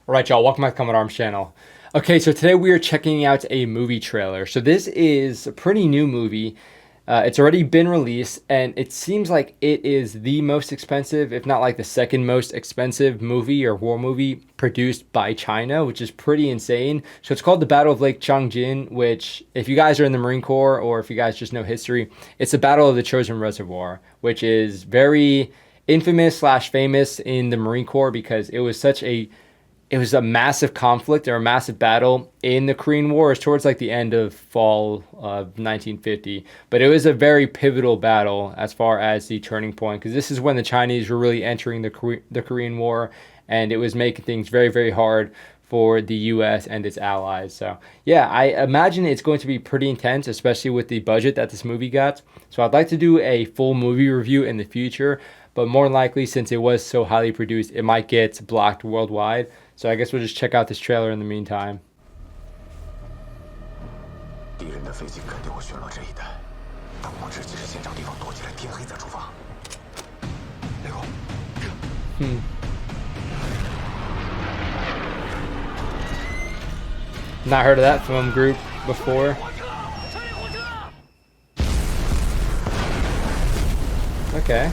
All right, y'all, welcome back to Combat Arms channel. Okay, so today we are checking out a movie trailer. So this is a pretty new movie. It's already been released, and it seems like it is the most expensive, if not like the second most expensive movie or war movie produced by China, which is pretty insane. So it's called the Battle of Lake Changjin, which if you guys are in the Marine Corps or if you guys just know history, it's the Battle of the Chosin Reservoir, which is very infamous slash famous in the Marine Corps because it was a massive conflict or a massive battle in the Korean War. Towards like the end of fall of 1950, but it was a very pivotal battle as far as the turning point, because this is when the Chinese were really entering the Korean War, and it was making things very, very hard for the US and its allies. So yeah, I imagine it's going to be pretty intense, especially with the budget that this movie got. So I'd like to do a full movie review in the future, but more than likely, since it was so highly produced, it might get blocked worldwide. So I guess we'll just check out this trailer in the meantime. Not heard of that film group before. Okay.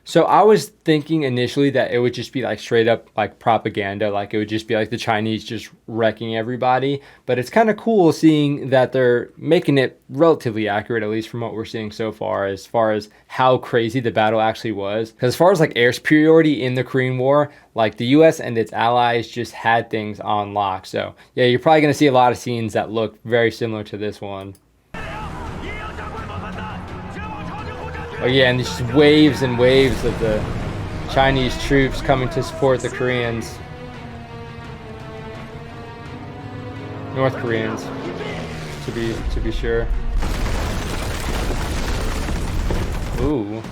So I was thinking initially that it would just be like straight up like propaganda, like it would just be like the Chinese just wrecking everybody. But it's kind of cool seeing that they're making it relatively accurate, at least from what we're seeing so far as how crazy the battle actually was. Because as far as like air superiority in the Korean War, like the US and its allies just had things on lock. So yeah, you're probably going to see a lot of scenes that look very similar to this one. Oh yeah, and these waves and waves of the Chinese troops coming to support the Koreans. North Koreans, to be sure. Ooh.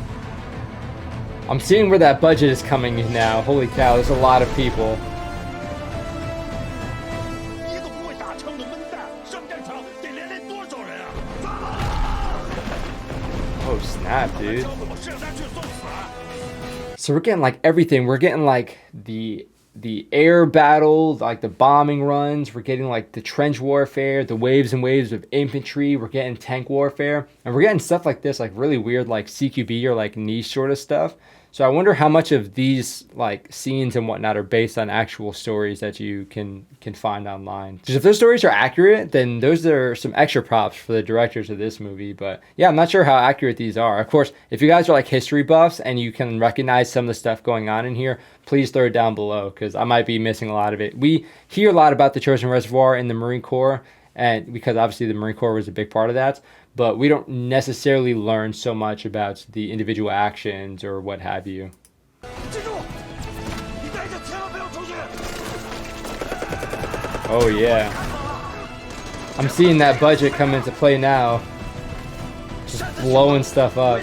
I'm seeing where that budget is coming in now. Holy cow, there's a lot of people. Oh snap, dude. So we're getting like everything. We're getting like the air battle, like the bombing runs. We're getting like the trench warfare, the waves and waves of infantry. We're getting tank warfare. And we're getting stuff like this, like really weird like CQB or like niche sort of stuff. So I wonder how much of these like scenes and whatnot are based on actual stories that you can find online. Because if those stories are accurate, then those are some extra props for the directors of this movie. But yeah, I'm not sure how accurate these are. Of course, if you guys are like history buffs and you can recognize some of the stuff going on in here, please throw it down below, because I might be missing a lot of it. We hear a lot about the Chosin Reservoir in the Marine Corps, and because obviously the Marine Corps was a big part of that, but we don't necessarily learn so much about the individual actions or what have you. Oh yeah. I'm seeing that budget come into play now. Just blowing stuff up.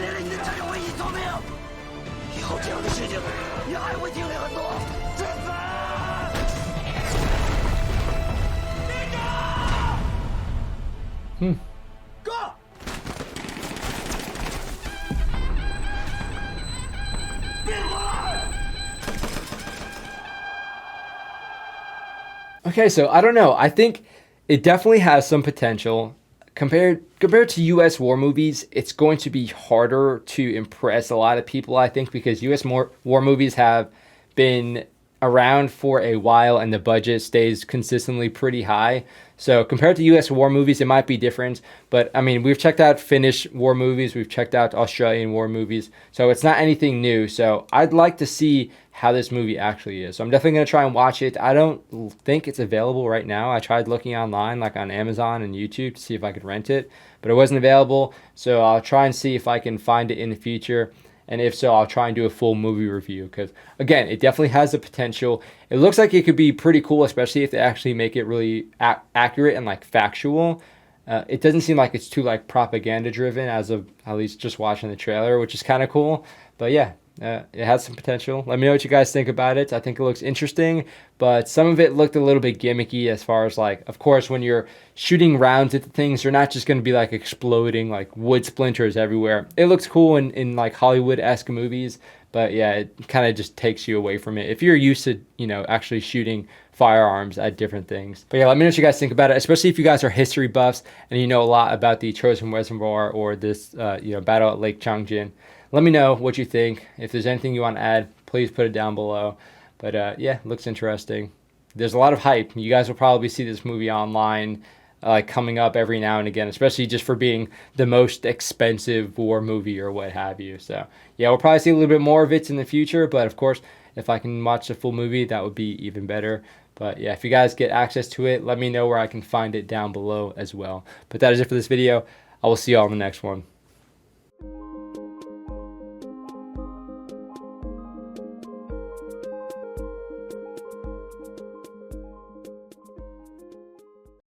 Okay, so I don't know. I think it definitely has some potential. Compared to US war movies, it's going to be harder to impress a lot of people, I think, because US war movies have been around for a while and the budget stays consistently pretty high. So compared to US war movies, it might be different. But I mean, we've checked out Finnish war movies, we've checked out Australian war movies, so it's not anything new. So I'd like to see how this movie actually is. So I'm definitely going to try and watch it. I don't think it's available right now. I tried looking online, like on Amazon and YouTube, to see if I could rent it, but it wasn't available. So I'll try and see if I can find it in the future. And if so, I'll try and do a full movie review, because again, it definitely has the potential. It looks like it could be pretty cool, especially if they actually make it really accurate and like factual. It doesn't seem like it's too like propaganda driven, as of at least just watching the trailer, which is kind of cool. But yeah, it has some potential. Let me know what you guys think about it. I think it looks interesting, but some of it looked a little bit gimmicky, as far as like, of course, when you're shooting rounds at the things, they're not just going to be like exploding like wood splinters everywhere. It looks cool in like Hollywood-esque movies, But yeah, it kind of just takes you away from it if you're used to, you know, actually shooting firearms at different things. But yeah, let me know what you guys think about it, especially if you guys are history buffs and you know a lot about the Trojan Reservoir or this, you know, Battle at Lake Changjin. Let me know what you think. If there's anything you want to add, please put it down below. But yeah, looks interesting. There's a lot of hype. You guys will probably see this movie online like coming up every now and again, especially just for being the most expensive war movie or what have you. So yeah, we'll probably see a little bit more of it in the future, but of course, if I can watch the full movie, that would be even better. But yeah, if you guys get access to it, let me know where I can find it down below as well. But that is it for this video. I will see you all in the next one.